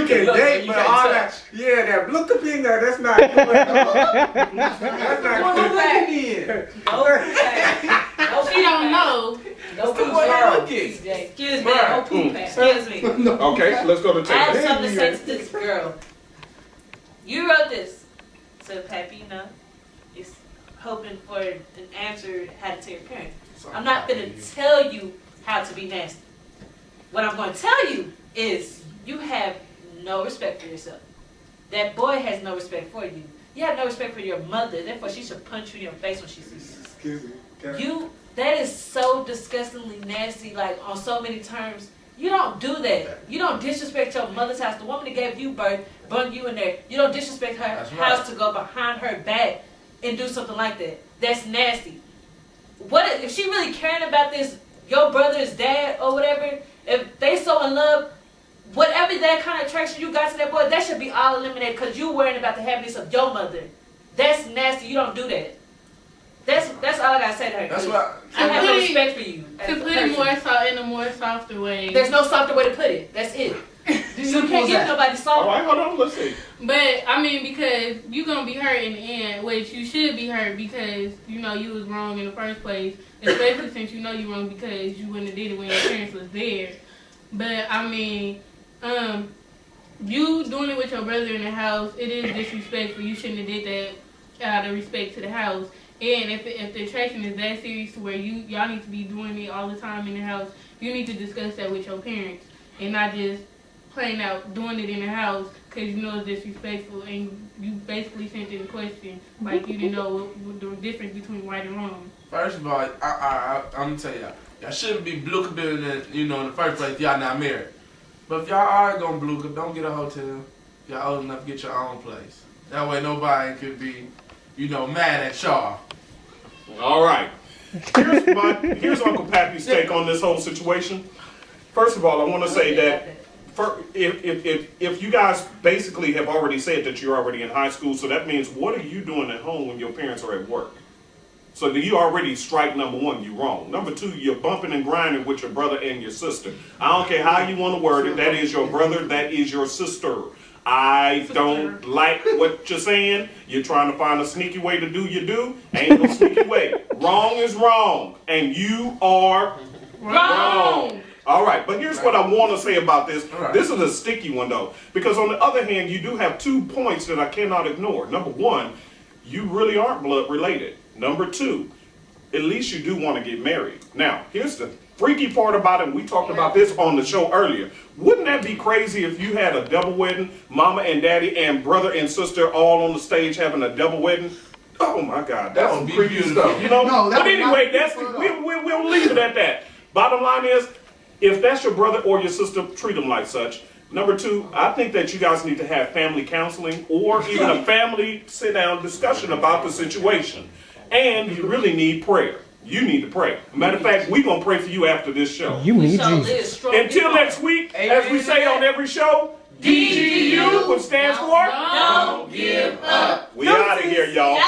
can date, but all that, that Blukapinger, that's not good. That's not good. She don't know. No poop. Excuse me. No poop. Excuse me. Okay, let's go to I have Taylor. something to say to this girl. You wrote this, so Pappy, is hoping for an answer how to tell your parents. I'm not going to tell you how to be nasty. What I'm going to tell you is you have no respect for yourself. That boy has no respect for you. You have no respect for your mother. Therefore, she should punch you in your face when she sees you. Excuse me. That is so disgustingly nasty, like on so many terms. You don't do that. You don't disrespect your mother's house. The woman that gave you birth, brought you in there. You don't disrespect her house to go behind her back and do something like that. That's nasty. What if she really caring about this, your brother's dad or whatever, if they so in love, whatever that kind of attraction you got to that boy, that should be all eliminated because you worrying about the happiness of your mother. That's nasty. You don't do that. That's all I gotta say to her. That's why I have no respect for you. To put it in a more softer way. There's no softer way to put it. That's it. You can't give nobody soft. All right, hold on. Let's see. But I mean, because you're gonna be hurt in the end, which you should be hurt because you know you was wrong in the first place. Especially since you know you wrong because you wouldn't have did it when your parents was there. But I mean, you doing it with your brother in the house, it is disrespectful. You shouldn't have did that out of respect to the house. And if the attraction is that serious to where y'all need to be doing it all the time in the house, you need to discuss that with your parents and not just plain out doing it in the house because you know it's disrespectful and you basically sent it in question like you didn't know the difference between right and wrong. First of all, I'm gonna tell y'all shouldn't be blue-cabilling in the first place if y'all not married. But if y'all are gonna blue-cab, don't get a hotel. Y'all old enough to get your own place. That way nobody could be, mad at y'all. All right. Here's Uncle Pappy's take on this whole situation. First of all, I want to say that if you guys basically have already said that you're already in high school, so that means what are you doing at home when your parents are at work? So you already strike number one, you're wrong. Number two, you're bumping and grinding with your brother and your sister. I don't care how you want to word it. That is your brother, that is your sister. I don't like what you're saying. You're trying to find a sneaky way to do your do. Ain't no sneaky way. Wrong is wrong. And you are wrong. All right, but here's what I want to say about this. Right. This is a sticky one, though. Because on the other hand, you do have 2 points that I cannot ignore. Number one, you really aren't blood related. Number two, at least you do want to get married. Now, here's the freaky part about it, and we talked about this on the show earlier. Wouldn't that be crazy if you had a double wedding, mama and daddy and brother and sister all on the stage having a double wedding? Oh my God, that's some creepy stuff. But anyway, we'll leave it at that. Bottom line is, if that's your brother or your sister, treat them like such. Number two, I think that you guys need to have family counseling or even a family sit-down discussion about the situation. And you really need prayer. You need to pray. Matter of fact, we're going to pray for you after this show. You need Jesus. Until next week, as we say on every show, DGU, which stands for Don't give up. We out of here, y'all.